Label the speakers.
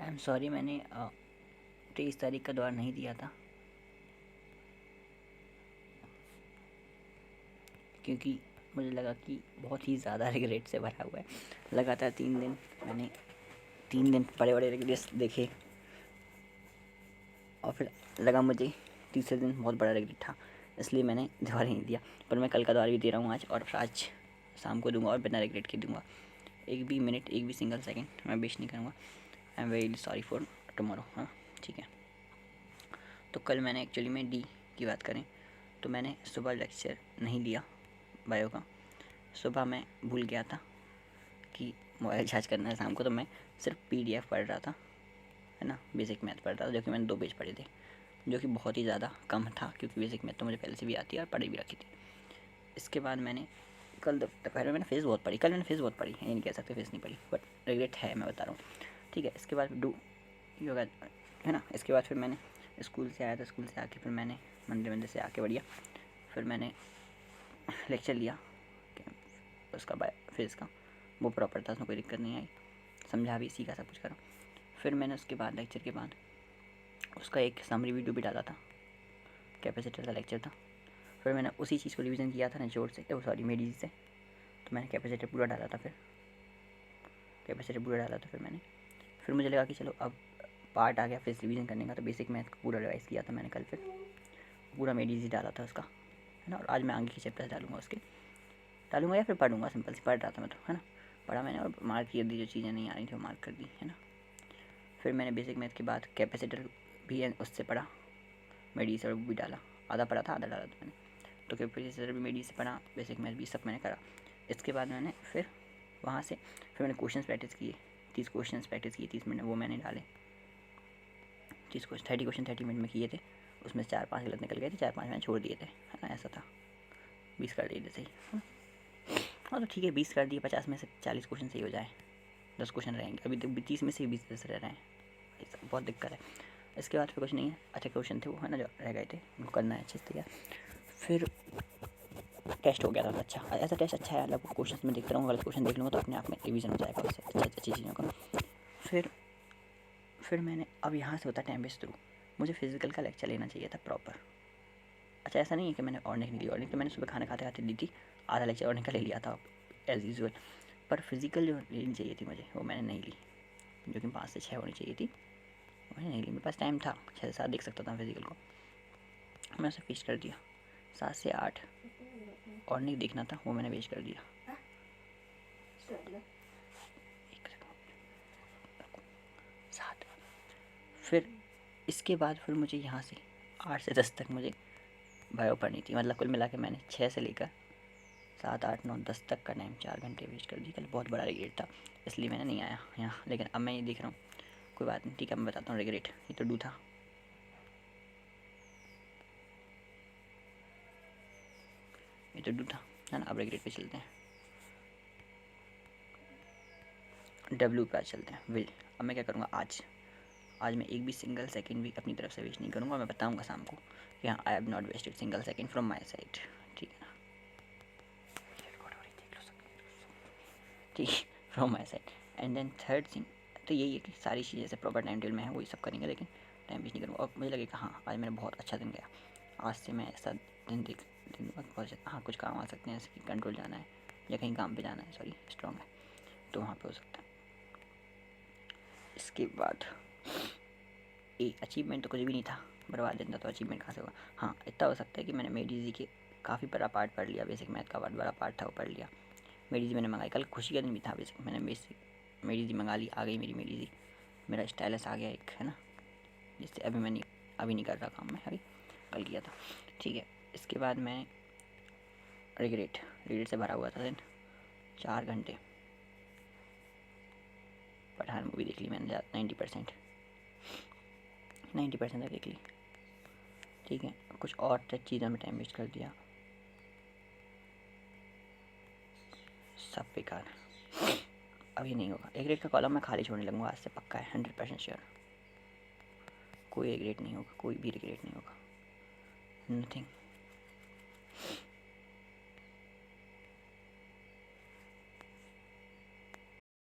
Speaker 1: I am sorry, मैंने 23 तारीख का द्वार नहीं दिया था क्योंकि मुझे लगा कि बहुत ही ज़्यादा रिग्रेट से भरा हुआ है। लगातार 3 दिन मैंने 3 दिन बड़े बड़े रिग्रेट्स देखे और फिर लगा मुझे तीसरे दिन बहुत बड़ा रिग्रेट था, इसलिए मैंने द्वार नहीं दिया। पर मैं कल का द्वार भी दे रहा हूँ आज, और आज शाम को दूंगा और बिना रिग्रेट के दूंगा। एक भी मिनट, एक भी सिंगल सेकंड मैं वेस्ट नहीं करूँगा। I am very sorry for tomorrow. हाँ ठीक है। तो कल मैंने एक्चुअली में डी की बात करें तो मैंने सुबह लेक्चर नहीं लिया बायो का। सुबह मैं भूल गया था कि मोबाइल चार्ज करना है शाम को, तो मैं सिर्फ पीडीएफ पढ़ रहा था, है ना। बेसिक मैथ पढ़ रहा था, जो कि मैंने 2 पेज पढ़े थे, जो कि बहुत ही ज़्यादा कम था क्योंकि बेसिक मैथ तो मुझे पहले से भी आती है और पढ़ी भी रखी थी। इसके बाद मैंने कल दोपहर में मैंने फिज़िक्स बहुत पढ़ी। कल मैंने फिज़िक्स बहुत पढ़ी, ये नहीं कह सकते फिज़िक्स नहीं पढ़ी, बट रिग्रेट है, मैं बता रहा हूँ। ठीक है। इसके बाद डू योगा, है ना। इसके बाद फिर मैंने स्कूल से आया था, स्कूल से आके फिर मैंने मंदिर से आके बढ़िया फिर मैंने लेक्चर लिया उसका फिज़िक्स का। वो प्रॉपर था, उसमें कोई दिक्कत नहीं आई, समझा भी, सीखा, सब कुछ करा। फिर मैंने उसके बाद लेक्चर के बाद उसका एक समरी वीडियो भी डाला था, कैपेसिटर का लेक्चर था। फिर मैंने उसी चीज़ को रिवीजन किया था निचोड़ से, सॉरी मेडी से। तो मैंने कैपेसिटर पूरा डाला था, फिर मुझे लगा कि चलो अब पार्ट आ गया फिर रिवीजन करने का, तो बेसिक मैथ को पूरा रिवाइज़ किया था मैंने कल। फिर पूरा मेडी डाला था उसका, है ना। और आज मैं आगे के चैप्टर डालूंगा या फिर पढ़ूंगा, सिंपल सी पढ़ रहा था मैं तो, है ना। पढ़ा मैंने और मार्क कर दी, जो चीज़ें नहीं आ रही थी वो मार्क कर दी, है ना। फिर मैंने बेसिक मैथ के बाद कैपेसिटर भी उससे पढ़ा, मेडी से, और भी डाला। आधा पढ़ा था, आधा डाला था मैंने। तो कैपेसिटर भी मेडी से पढ़ा, बेसिक मैथ भी, सब मैंने करा। इसके बाद मैंने फिर वहाँ से मैंने क्वेश्चन प्रैक्टिस किए, 30 क्वेश्चन प्रैक्टिस किए 30 मिनट, वो मैंने डाले 30 क्वेश्चन 30 मिनट में किए थे। उसमें 4-5 गलत निकल गए थे, 4-5 मैंने छोड़ दिए थे, है ना। ऐसा था, 20 कर दिए थे सही, है ना। हाँ तो ठीक है, 20 कर दिए, 50 में से 40 क्वेश्चन सही हो जाए, 10 क्वेश्चन रहेंगे। अभी तो 30 में से 20 10 रह रहे हैं, ऐसा बहुत दिक्कत है। इसके बाद फिर कुछ नहीं है, अच्छे क्वेश्चन थे वो, है ना, जो रह गए थे उनको करना है अच्छे से तैयार। फिर टेस्ट हो गया था अच्छा, ऐसा टेस्ट अच्छा है, मतलब क्वेश्चन में देखता रहूँगा, गलत क्वेश्चन देख लूँगा तो अपने आप में रिवीजन हो जाएगा उससे अच्छी चीज़ों का। फिर मैंने अब यहाँ से होता टाइम वेस्ट थ्रू, मुझे फिजिकल का लेक्चर लेना चाहिए था प्रॉपर। अच्छा ऐसा नहीं है कि मैंने ऑर्निक नहीं ली, ऑर्निक तो मैंने सुबह खाना खाते खाते दी थी, आधा लेक्चर ऑर्निक का ले लिया था एज़ यूजुअल। पर फिजिकल जो लेनी चाहिए थी मुझे, वो मैंने नहीं ली, जो कि 5 से 6 होनी चाहिए थी, मैंने नहीं ली। मेरे पास टाइम था, 6 से 7 देख सकता था फिजिकल को, मैंने उसे वेस्ट कर दिया। 7 से 8 ऑर्निक देखना था, वो मैंने वेस्ट कर दिया। फिर इसके बाद फिर मुझे यहाँ से 8 से 10 तक मुझे बायो पढ़नी थी, मतलब कुल मिला के मैंने 6 से लेकर 7 8 9 10 तक का टाइम 4 घंटे वेस्ट कर दी। कल बहुत बड़ा रिग्रेट था, इसलिए मैंने नहीं आया यहाँ। लेकिन अब मैं ये देख रहा हूँ, कोई बात नहीं, ठीक है, मैं बताता हूँ रिग्रेट। ये तो डू था, ये तो डू था, है ना। अब रिग्रेट पे चलते हैं, डब्ल्यू पे चलते हैं, विल। अब मैं क्या करूँगा, आज मैं एक भी सिंगल सेकंड भी अपनी तरफ से वेस्ट नहीं करूँगा। मैं बताऊँगा शाम को कि हाँ, I have not wasted single second from my side, ठीक है ना, ठीक, from my side. And then third thing तो यही है कि सारी चीज़ें जैसे प्रॉपर टाइम टेबल में है वही सब करेंगे, लेकिन टाइम वेस्ट नहीं करूँगा। और मुझे लगेगा हाँ, आज मैंने बहुत अच्छा दिन गया, आज से मैं ऐसा दिन बहुत हाँ, कुछ काम आ सकते हैं, जैसे कि कंट्रोल जाना है या कहीं काम पे जाना है, सॉरी स्ट्रॉन्ग है, तो वहाँ पे हो सकता है। इसके बाद एक अचीवमेंट तो कुछ भी नहीं था, बर्बाद दिन था, तो अचीवमेंट कहाँ से होगा। हाँ इतना हो सकता है कि मैंने मेडी जी के काफ़ी बड़ा पार्ट पढ़ लिया, बेसिक मैथ का बहुत बड़ा पार्ट था वो पढ़ लिया। मेडी जी मैंने मंगाई, कल खुशी का दिन भी था, बेसिक मैंने मेडी जी मंगा ली, आ गई मेरी मेडी जी, मेरा स्टाइलस आ गया एक, है ना, जिससे अभी नहीं कर रहा काम, मैं अभी कल किया था, ठीक है। इसके बाद मैं रिग्रेट से भरा हुआ था दिन, 4 घंटे पठान मूवी देख ली मैंने, 90% तक देख ली, ठीक है। कुछ और चीज़ों में टाइम वेस्ट कर दिया, सब बेकार। अब ये नहीं होगा, रिग्रेट का कॉलम मैं खाली छोड़ने लगूंगा आज से, पक्का है, 100% श्योर। कोई रिग्रेट नहीं होगा, कोई भी रिग्रेट नहीं होगा, नथिंग।